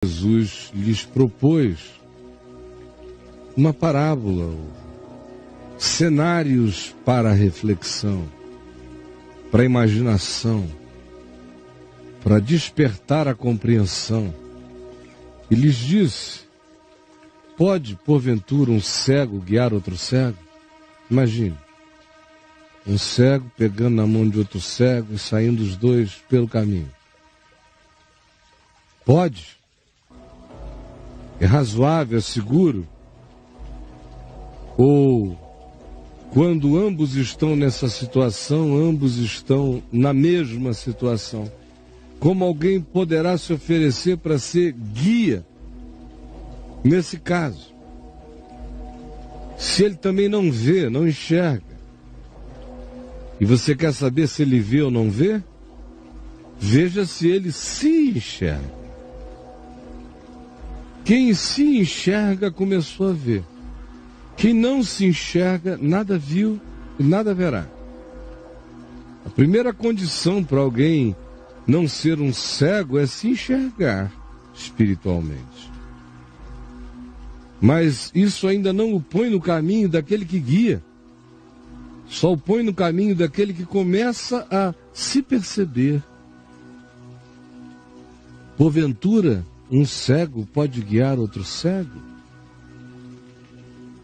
Jesus lhes propôs uma parábola, cenários para a reflexão, para a imaginação, para despertar a compreensão. E lhes disse: pode, porventura, um cego guiar outro cego? Imagine, um cego pegando na mão de outro cego e saindo os dois pelo caminho. Pode? É razoável, é seguro? Ou, quando ambos estão nessa situação, ambos estão na mesma situação, como alguém poderá se oferecer para ser guia nesse caso? Se ele também não vê, não enxerga, e você quer saber se ele vê ou não vê? Veja se ele se enxerga. Quem se enxerga começou a ver. Quem não se enxerga, nada viu e nada verá. A primeira condição para alguém não ser um cego é se enxergar espiritualmente. Mas isso ainda não o põe no caminho daquele que guia. Só o põe no caminho daquele que começa a se perceber. Porventura, um cego pode guiar outro cego?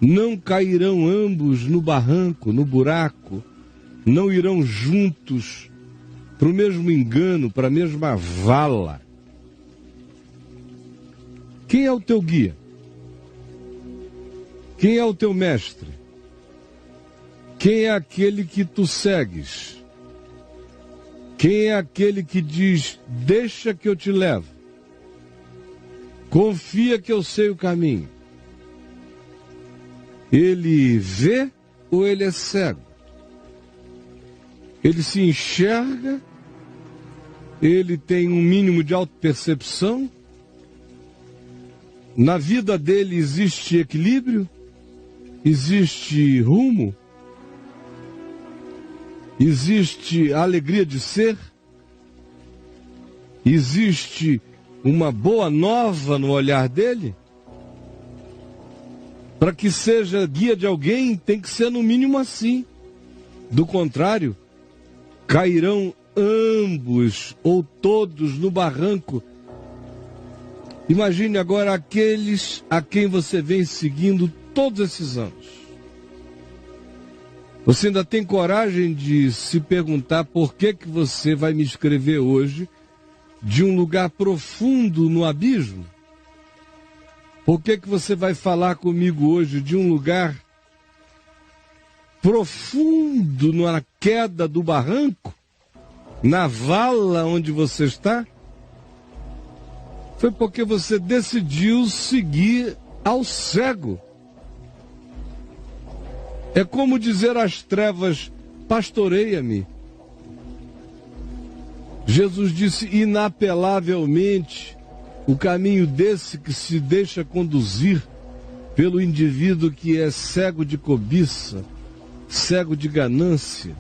Não cairão ambos no barranco, no buraco? Não irão juntos para o mesmo engano, para a mesma vala? Quem é o teu guia? Quem é o teu mestre? Quem é aquele que tu segues? Quem é aquele que diz: deixa que eu te levo? Confia que eu sei o caminho. Ele vê ou ele é cego? Ele se enxerga? Ele tem um mínimo de autopercepção? Na vida dele existe equilíbrio? Existe rumo? Existe alegria de ser? Existe uma boa nova no olhar dele? Para que seja guia de alguém, tem que ser no mínimo assim. Do contrário, cairão ambos ou todos no barranco. Imagine agora aqueles a quem você vem seguindo todos esses anos. Você ainda tem coragem de se perguntar por que você vai me escrever hoje de um lugar profundo no abismo? Por que você vai falar comigo hoje de um lugar profundo na queda do barranco? Na vala onde você está? Foi porque você decidiu seguir ao cego. É como dizer às trevas: pastoreia-me. Jesus disse inapelavelmente: o caminho desse que se deixa conduzir pelo indivíduo que é cego de cobiça, cego de ganância,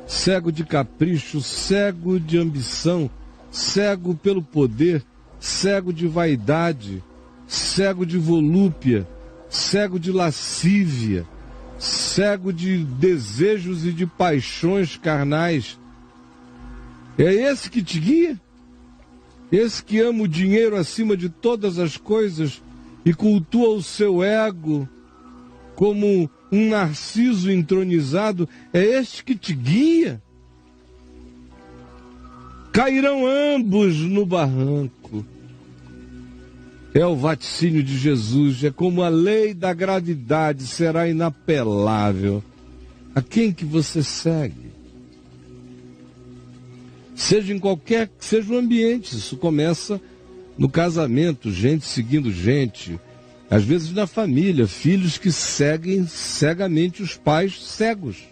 cego de capricho, cego de ambição, cego pelo poder, cego de vaidade, cego de volúpia, cego de lascívia, cego de desejos e de paixões carnais. É esse que te guia? Esse que ama o dinheiro acima de todas as coisas e cultua o seu ego como um narciso entronizado? É este que te guia? Cairão ambos no barranco. É o vaticínio de Jesus, é como a lei da gravidade será inapelável. A quem que você segue? Seja em qualquer que seja o ambiente, isso começa no casamento, gente seguindo gente, às vezes na família, filhos que seguem cegamente os pais cegos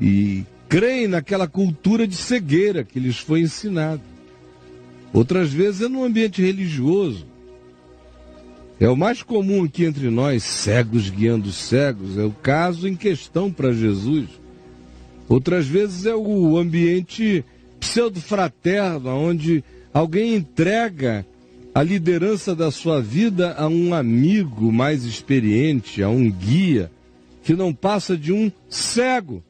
e creem naquela cultura de cegueira que lhes foi ensinada. Outras vezes é no ambiente religioso. É o mais comum aqui entre nós, cegos guiando os cegos, é o caso em questão para Jesus. Outras vezes é o ambiente pseudo-fraterno, onde alguém entrega a liderança da sua vida a um amigo mais experiente, a um guia, que não passa de um cego.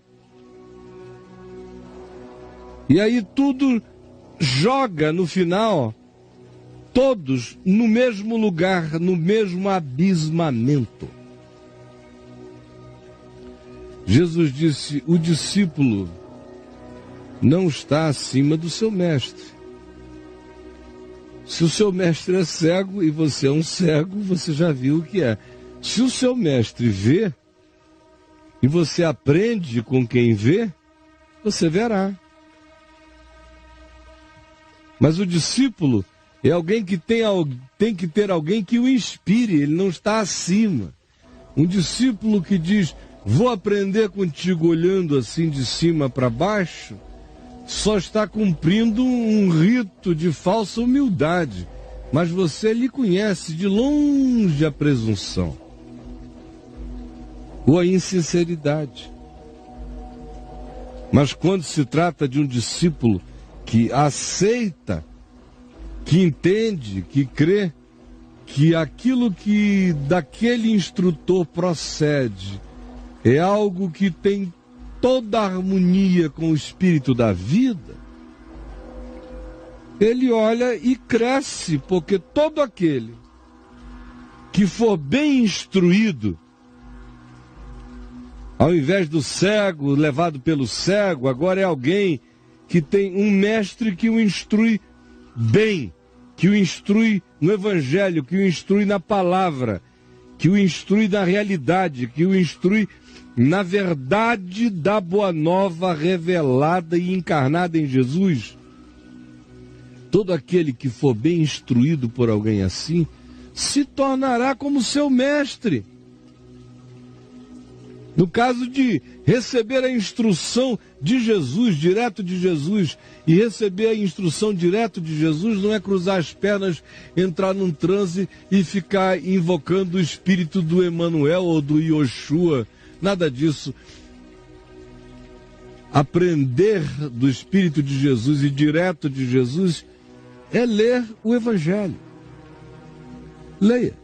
E aí tudo joga no final, todos no mesmo lugar, no mesmo abismamento. Jesus disse: o discípulo não está acima do seu mestre. Se o seu mestre é cego e você é um cego, você já viu o que é. Se o seu mestre vê e você aprende com quem vê, você verá. Mas o discípulo é alguém que tem que ter alguém que o inspire, ele não está acima. Um discípulo que diz: vou aprender contigo olhando assim de cima para baixo, só está cumprindo um rito de falsa humildade, mas você lhe conhece de longe a presunção ou a insinceridade. Mas quando se trata de um discípulo que aceita, que entende, que crê que aquilo que daquele instrutor procede é algo que tem toda a harmonia com o espírito da vida, ele olha e cresce, porque todo aquele que for bem instruído, ao invés do cego levado pelo cego, agora é alguém que tem um mestre que o instrui bem, que o instrui no Evangelho, que o instrui na palavra, que o instrui na realidade, que o instrui na verdade da boa nova revelada e encarnada em Jesus. Todo aquele que for bem instruído por alguém assim, se tornará como seu mestre. No caso de receber a instrução de Jesus, direto de Jesus, e receber a instrução direto de Jesus não é cruzar as pernas, entrar num transe e ficar invocando o espírito do Emanuel ou do Yoshua, nada disso. Aprender do espírito de Jesus e direto de Jesus é ler o Evangelho. Leia.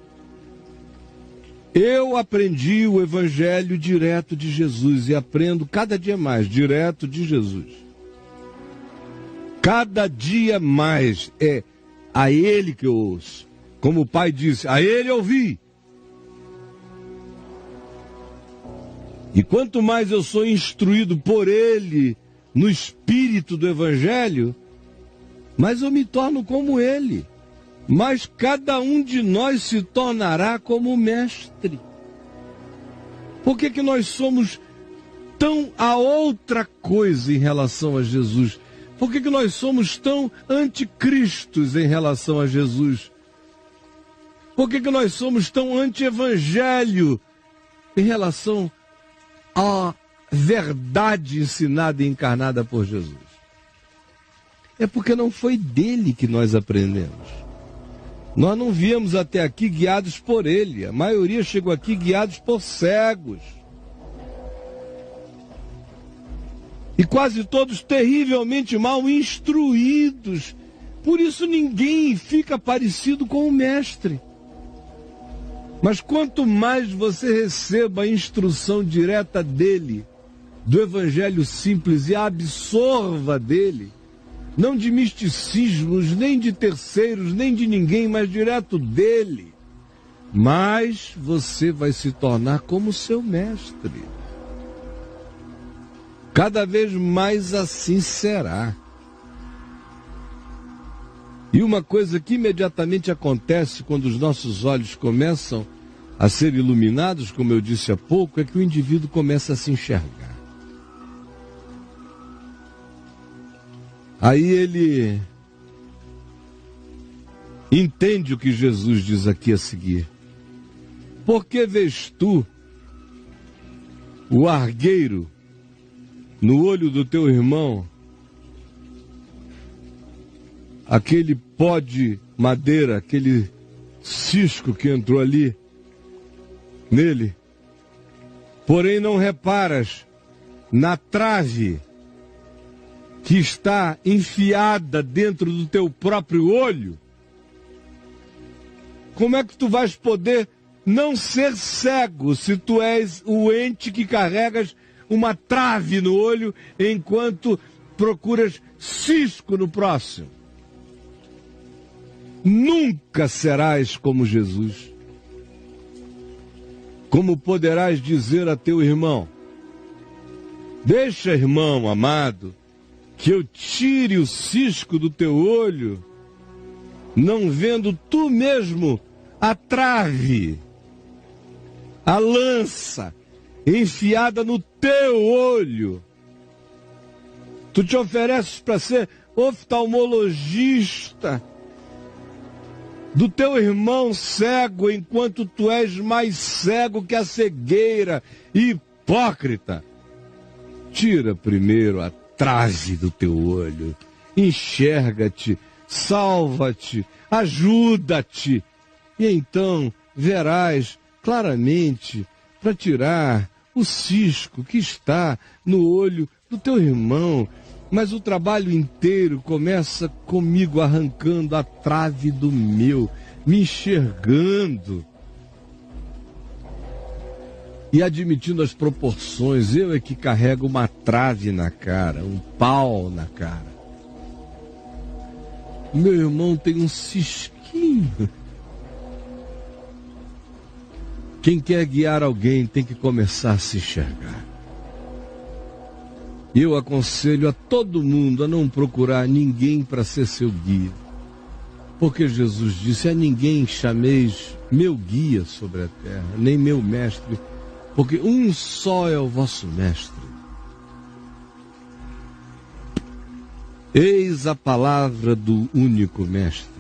Eu aprendi o Evangelho direto de Jesus e aprendo cada dia mais, direto de Jesus. Cada dia mais é a Ele que eu ouço. Como o Pai disse, a Ele eu ouvi. E quanto mais eu sou instruído por Ele, no espírito do Evangelho, mais eu me torno como Ele. Mas cada um de nós se tornará como mestre. Por que nós somos tão a outra coisa em relação a Jesus? Por que nós somos tão anticristos em relação a Jesus? Por que nós somos tão anti-evangelho em relação à verdade ensinada e encarnada por Jesus? É porque não foi dele que nós aprendemos. Nós não viemos até aqui guiados por ele. A maioria chegou aqui guiados por cegos. E quase todos terrivelmente mal instruídos. Por isso ninguém fica parecido com o mestre. Mas quanto mais você receba a instrução direta dele, do Evangelho simples, e absorva dele, não de misticismos, nem de terceiros, nem de ninguém, mas direto dele, mas você vai se tornar como seu mestre. Cada vez mais assim será. E uma coisa que imediatamente acontece quando os nossos olhos começam a ser iluminados, como eu disse há pouco, é que o indivíduo começa a se enxergar. Aí ele entende o que Jesus diz aqui a seguir. Por que vês tu o argueiro no olho do teu irmão, aquele pó de madeira, aquele cisco que entrou ali nele, porém não reparas na trave que está enfiada dentro do teu próprio olho? como é que tu vais poder não ser cego se tu és o ente que carregas uma trave no olho enquanto procuras cisco no próximo? Nunca serás como Jesus. Como poderás dizer a teu irmão: deixa, irmão amado, que eu tire o cisco do teu olho, não vendo tu mesmo a trave, a lança enfiada no teu olho? Tu te ofereces para ser oftalmologista do teu irmão cego, enquanto tu és mais cego que a cegueira. Hipócrita! Tira primeiro a trave do teu olho, enxerga-te, salva-te, ajuda-te, e então verás claramente para tirar o cisco que está no olho do teu irmão. Mas o trabalho inteiro começa comigo arrancando a trave do meu, me enxergando e admitindo as proporções. Eu é que carrego uma trave na cara, um pau na cara. Meu irmão tem um cisquinho. Quem quer guiar alguém tem que começar a se enxergar. Eu aconselho a todo mundo a não procurar ninguém para ser seu guia. Porque Jesus disse: a ninguém chameis meu guia sobre a terra, nem meu mestre, porque um só é o vosso mestre. Eis a palavra do único mestre.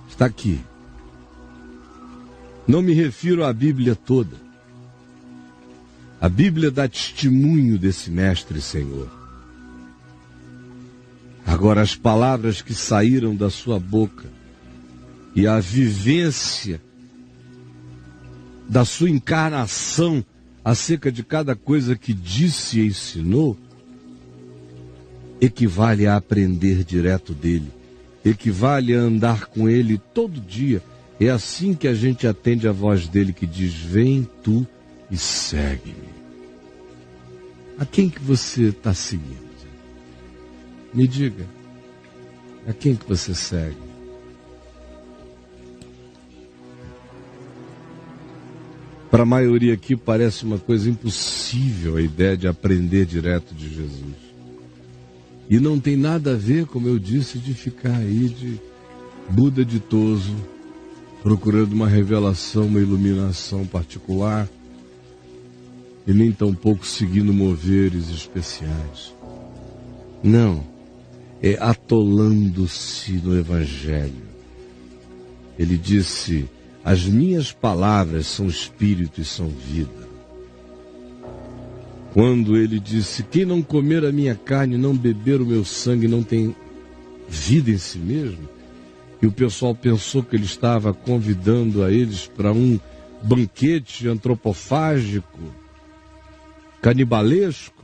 Está aqui. Não me refiro à Bíblia toda. A Bíblia dá testemunho desse mestre Senhor. Agora, as palavras que saíram da sua boca e a vivência da sua encarnação acerca de cada coisa que disse e ensinou, equivale a aprender direto dele, equivale a andar com ele todo dia. É assim que a gente atende a voz dele que diz: vem tu e segue-me. A quem que você está seguindo? Me diga. A quem que você segue? Para a maioria aqui parece uma coisa impossível a ideia de aprender direto de Jesus. E não tem nada a ver, como eu disse, de ficar aí de Buda ditoso, procurando uma revelação, uma iluminação particular, e nem tampouco seguindo moveres especiais. Não, é atolando-se no Evangelho. Ele disse: as minhas palavras são espírito e são vida. Quando ele disse: quem não comer a minha carne e não beber o meu sangue não tem vida em si mesmo, e o pessoal pensou que ele estava convidando a eles para um banquete antropofágico, canibalesco,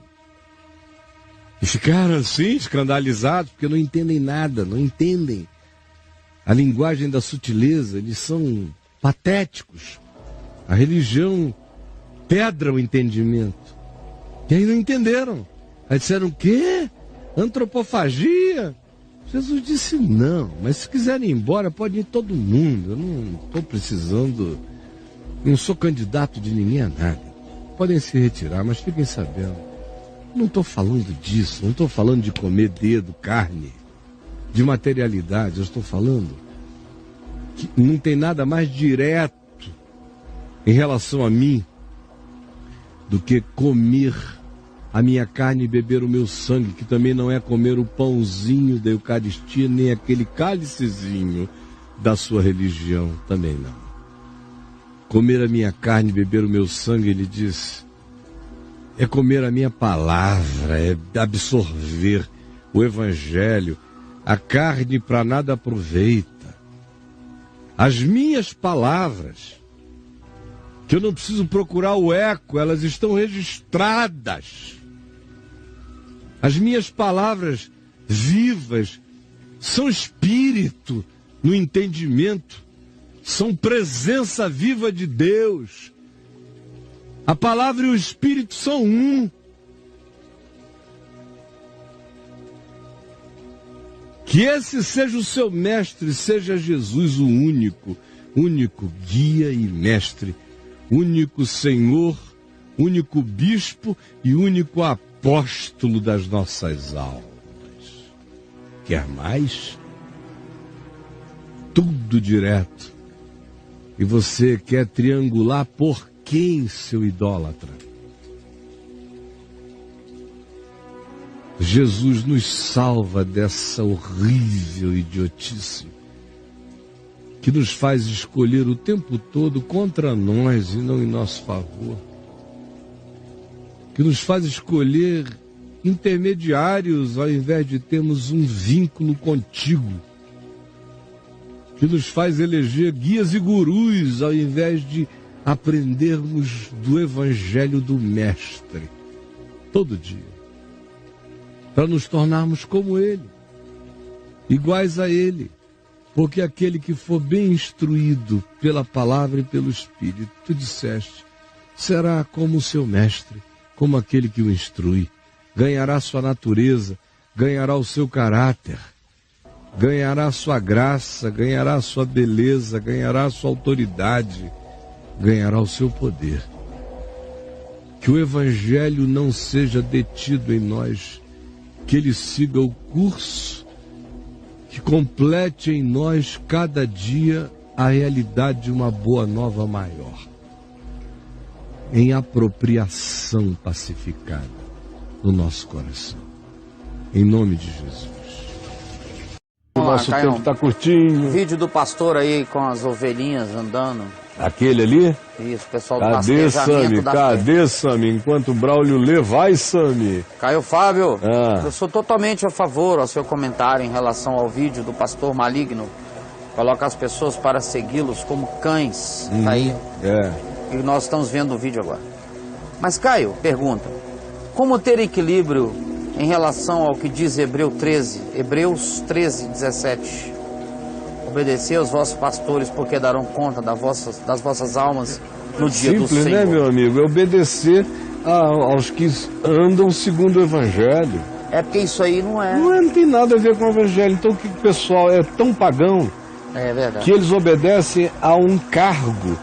e ficaram assim, escandalizados, porque não entendem nada, não entendem a linguagem da sutileza, eles são patéticos. A religião pedra o entendimento. E aí não entenderam. Aí disseram: o quê? Antropofagia? Jesus disse: não, mas se quiserem ir embora, pode ir todo mundo. Eu não estou precisando, não sou candidato de ninguém a nada. Podem se retirar, mas fiquem sabendo, não estou falando disso, não estou falando de comer dedo, carne, de materialidade. Eu estou falando que não tem nada mais direto em relação a mim do que comer a minha carne e beber o meu sangue, que também não é comer o pãozinho da Eucaristia, nem aquele cálicezinho da sua religião, também não. Comer a minha carne e beber o meu sangue, ele diz, é comer a minha palavra, é absorver o Evangelho. A carne para nada aproveita. As minhas palavras, que eu não preciso procurar o eco, elas estão registradas. As minhas palavras vivas são espírito, no entendimento, são presença viva de Deus. A palavra e o Espírito são um. Que esse seja o seu mestre, seja Jesus o único guia e mestre, único Senhor, único bispo e único apóstolo das nossas almas. Quer mais? Tudo direto. E você quer triangular por quem, seu idólatra? Jesus nos salva dessa horrível idiotice que nos faz escolher o tempo todo contra nós e não em nosso favor, que nos faz escolher intermediários ao invés de termos um vínculo contigo, que nos faz eleger guias e gurus ao invés de aprendermos do Evangelho do Mestre todo dia, para nos tornarmos como Ele, iguais a Ele, porque aquele que for bem instruído pela palavra e pelo Espírito, tu disseste, será como o seu mestre, como aquele que o instrui, ganhará sua natureza, ganhará o seu caráter, ganhará sua graça, ganhará sua beleza, ganhará sua autoridade, ganhará o seu poder. Que o Evangelho não seja detido em nós, que ele siga o curso, que complete em nós cada dia a realidade de uma boa nova maior, em apropriação pacificada no nosso coração. Em nome de Jesus. O nosso tempo está curtinho. Vídeo do pastor aí com as ovelhinhas andando. Aquele ali? Isso, pessoal do Cadê, Sami? da Cadê, Sami? Enquanto o Braulio lê, vai, Sami. Caio Fábio, eu sou totalmente a favor ao seu comentário em relação ao vídeo do pastor maligno. Coloca as pessoas para segui-los como cães. Tá aí. E nós estamos vendo o vídeo agora. Mas, Caio, pergunta, como ter equilíbrio em relação ao que diz Hebreus 13, 17? Obedecer aos vossos pastores, porque darão conta das vossas almas no dia do Senhor. Simples, né, meu amigo? É obedecer aos que andam segundo o Evangelho. É porque isso aí não é... Não tem nada a ver com o Evangelho. Então o que o pessoal é tão pagão que eles obedecem a um cargo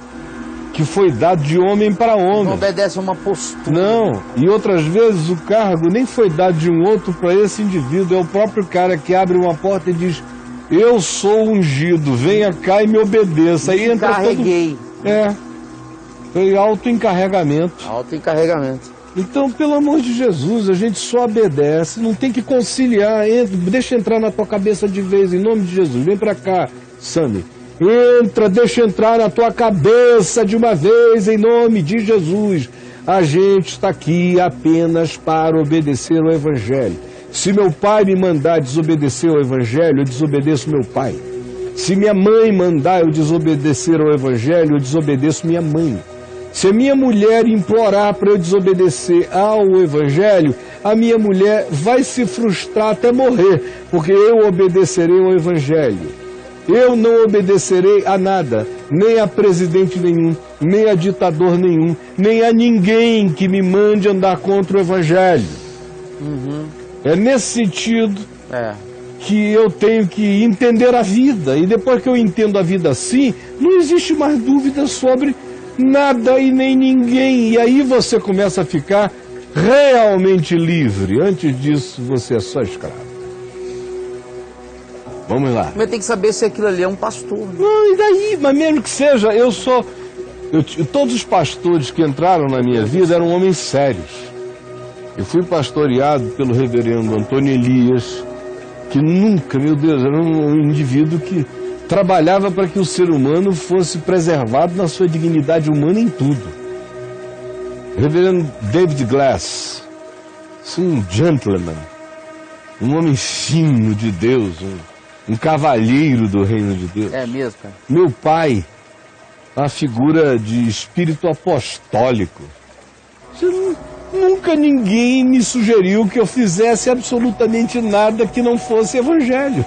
que foi dado de homem para homem. Não obedece a uma postura. Não, e outras vezes o cargo nem foi dado de um outro para esse indivíduo. É o próprio cara que abre uma porta e diz... Eu sou ungido, venha cá e me obedeça. Aí entra Encarreguei. Foi autoencarregamento. Autoencarregamento. Então, pelo amor de Jesus, a gente só obedece, não tem que conciliar. Deixa entrar na tua cabeça de vez, em nome de Jesus. Vem pra cá, Sami. Entra, deixa entrar na tua cabeça de uma vez, em nome de Jesus. A gente está aqui apenas para obedecer ao Evangelho. Se meu pai me mandar desobedecer ao Evangelho, eu desobedeço meu pai. Se minha mãe mandar eu desobedecer ao Evangelho, eu desobedeço minha mãe. Se a minha mulher implorar para eu desobedecer ao Evangelho, a minha mulher vai se frustrar até morrer, porque eu obedecerei ao Evangelho. Eu não obedecerei a nada, nem a presidente nenhum, nem a ditador nenhum, nem a ninguém que me mande andar contra o Evangelho. É nesse sentido que eu tenho que entender a vida. E depois que eu entendo a vida assim, não existe mais dúvida sobre nada e nem ninguém. E aí você começa a ficar realmente livre. Antes disso, você é só escravo. Vamos lá. Mas tem que saber se aquilo ali é um pastor. Né? Não, e daí? Mas mesmo que seja, todos os pastores que entraram na minha vida eram homens sérios. Eu fui pastoreado pelo reverendo Antônio Elias, que nunca, meu Deus, era um indivíduo que trabalhava para que o ser humano fosse preservado na sua dignidade humana em tudo. Reverendo David Glass, um gentleman, um homem fino de Deus, um cavalheiro do reino de Deus. É mesmo, cara? Meu pai, a figura de espírito apostólico. Nunca ninguém me sugeriu que eu fizesse absolutamente nada que não fosse Evangelho.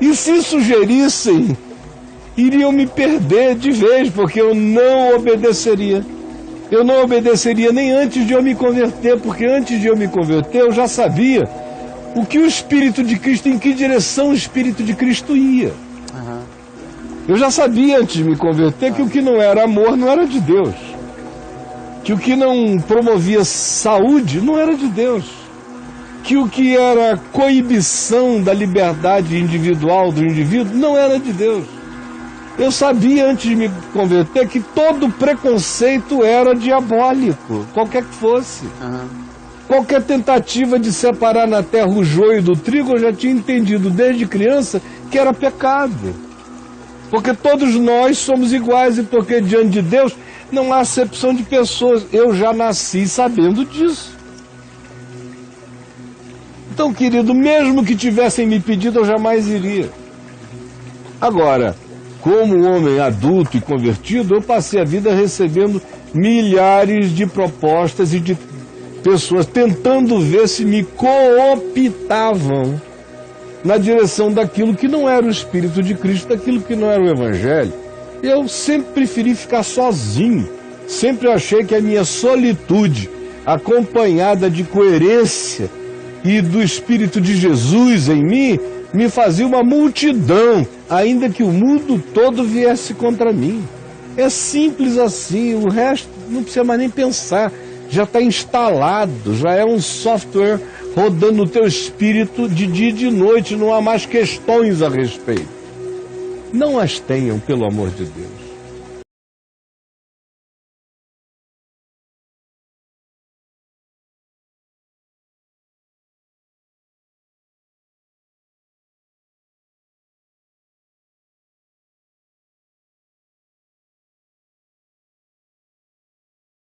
E se sugerissem, iriam me perder de vez, porque eu não obedeceria. Eu não obedeceria nem antes de eu me converter, porque antes de eu me converter eu já sabia o que o Espírito de Cristo, em que direção o Espírito de Cristo ia. Eu já sabia antes de me converter que o que não era amor não era de Deus. Que o que não promovia saúde não era de Deus. Que o que era coibição da liberdade individual do indivíduo não era de Deus. Eu sabia antes de me converter que todo preconceito era diabólico, qualquer que fosse. Qualquer tentativa de separar na terra o joio do trigo, eu já tinha entendido desde criança que era pecado. Porque todos nós somos iguais e porque diante de Deus não há acepção de pessoas. Eu já nasci sabendo disso. Então, querido, mesmo que tivessem me pedido, eu jamais iria. Agora, como homem adulto e convertido, eu passei a vida recebendo milhares de propostas e de pessoas tentando ver se me cooptavam na direção daquilo que não era o Espírito de Cristo, daquilo que não era o Evangelho. Eu sempre preferi ficar sozinho. Sempre achei que a minha solitude, acompanhada de coerência e do Espírito de Jesus em mim, me fazia uma multidão, ainda que o mundo todo viesse contra mim. É simples assim, o resto não precisa mais nem pensar. Já está instalado, já é um software rodando no teu espírito de dia e de noite, não há mais questões a respeito. Não as tenham, pelo amor de Deus.